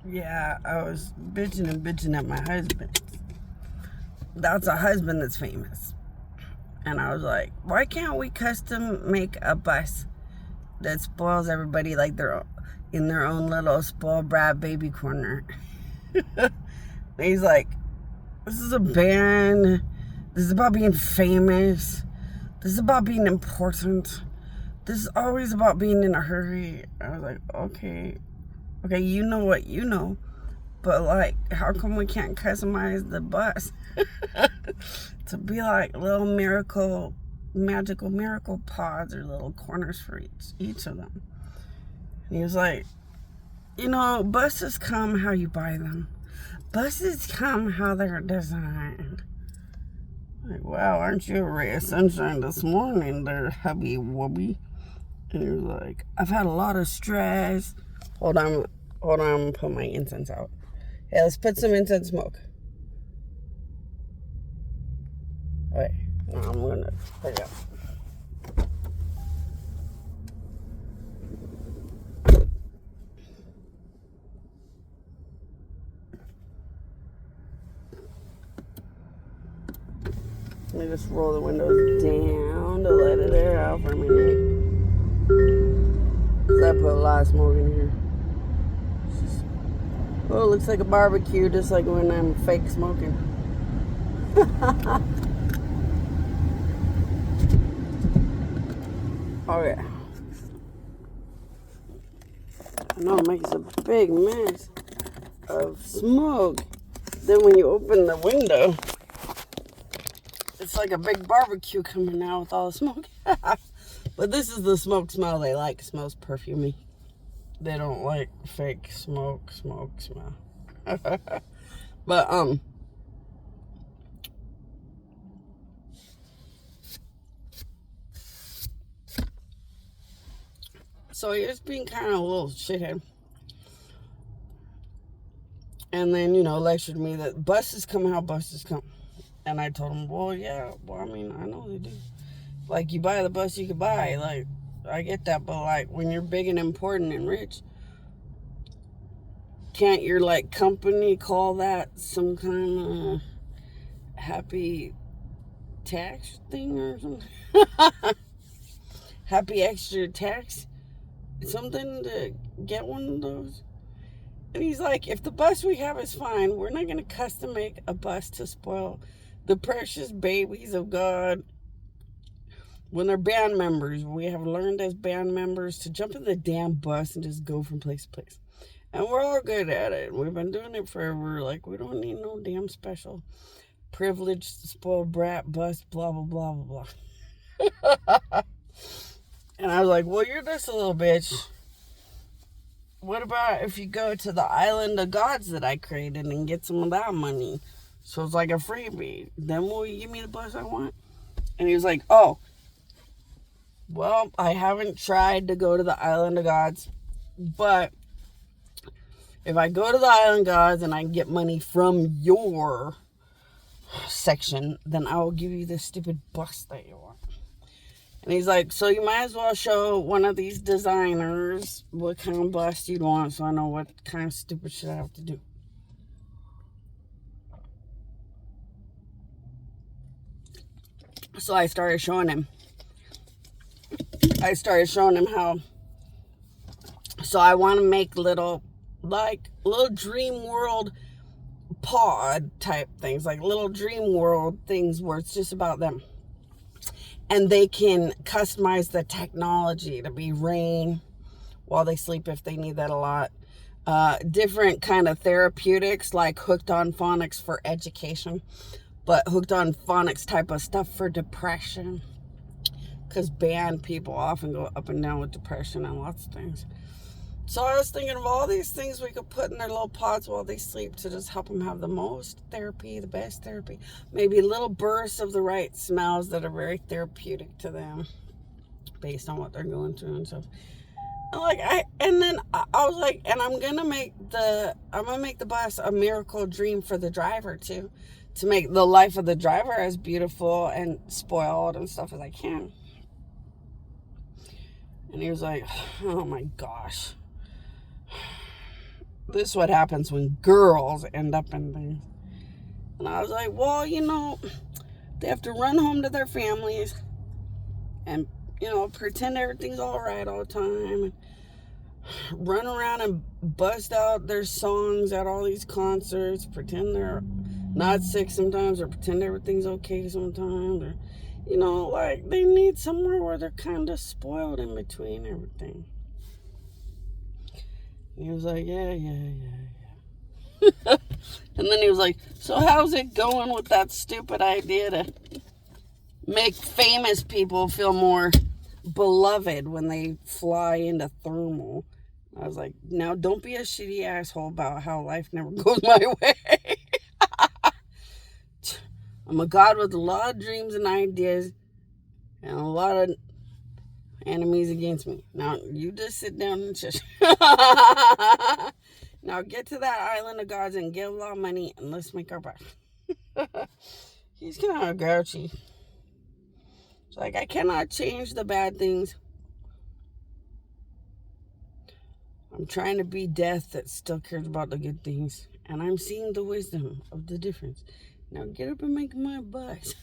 Yeah, I was bitching and bitching at my husband. That's a husband that's famous. And I was like, why can't we custom make a bus that spoils everybody like they're in their own little spoiled brat baby corner? He's like, this is a band. This is about being famous. This is about being important. This is always about being in a hurry. I was like, okay, you know what you know. But, like, how come we can't customize the bus to be like little magical miracle pods or little corners for each of them? And he was like, buses come how you buy them. Buses come how they're designed. Like, wow, aren't you a ray of sunshine this morning there, hubby wubby? And he was like, I've had a lot of stress. Hold on, I'm gonna put my incense out. Hey, let's put some incense smoke. Alright, now I'm gonna put it out. Let me just roll the windows down to let it air out for a minute. Because I put a lot of smoke in here. Oh, it looks like a barbecue, just like when I'm fake smoking. Oh, yeah. I know it makes a big mess of smoke. Then when you open the window, it's like a big barbecue coming out with all the smoke. But this is the smoke smell they like. It smells perfumey. They don't like fake smoke smell. But, so he was being kind of a little shithead. And then, lectured me that buses come how buses come. And I told him, well, yeah, I know they do. Like, you buy the bus you could buy. Like, I get that, but, like, when you're big and important and rich, can't your, like, company call that some kind of happy tax thing or something? Happy extra tax? Something to get one of those? And he's like, if the bus we have is fine, we're not going to custom make a bus to spoil the precious babies of God when they're band members. We have learned as band members to jump in the damn bus and just go from place to place. And we're all good at it. We've been doing it forever. Like, we don't need no damn special privileged spoiled brat bus, blah, blah, blah, blah, blah. And I was like, well, you're just a little bitch. What about if you go to the island of gods that I created and get some of that money? So it's like a freebie. Then will you give me the bus I want? And he was like, oh, well, I haven't tried to go to the island of gods, but if I go to the island of gods and I get money from your section, then I will give you this stupid bus that you want. And he's like, so you might as well show one of these designers what kind of bus you'd want so I know what kind of stupid shit I have to do. So I started showing him how, so I want to make little dream world pod type things, like little dream world things where it's just about them. And they can customize the technology to be rain while they sleep if they need that a lot. Different kind of therapeutics like hooked on phonics for education, but hooked on phonics type of stuff for depression. Because band people often go up and down with depression and lots of things. So I was thinking of all these things we could put in their little pods while they sleep to just help them have the most therapy, the best therapy. Maybe little bursts of the right smells that are very therapeutic to them based on what they're going through and stuff. And then I was like, and I'm gonna make the bus a miracle dream for the driver too, to make the life of the driver as beautiful and spoiled and stuff as I can. And he was like, oh my gosh. This is what happens when girls end up in things. And I was like, well, they have to run home to their families and, pretend everything's all right all the time. And run around and bust out their songs at all these concerts, pretend they're not sick sometimes, or pretend everything's okay sometimes. Or, like they need somewhere where they're kind of spoiled in between everything. And he was like, yeah. And then he was like, so how's it going with that stupid idea to make famous people feel more beloved when they fly into thermal? I was like, now don't be a shitty asshole about how life never goes my way. I'm a god with a lot of dreams and ideas and a lot of enemies against me. Now, you just sit down and shush. Now, get to that island of gods and get a lot of money and let's make our buck. He's kind of grouchy. It's like, I cannot change the bad things. I'm trying to be death that still cares about the good things. And I'm seeing the wisdom of the difference. Now, get up and make my bucks.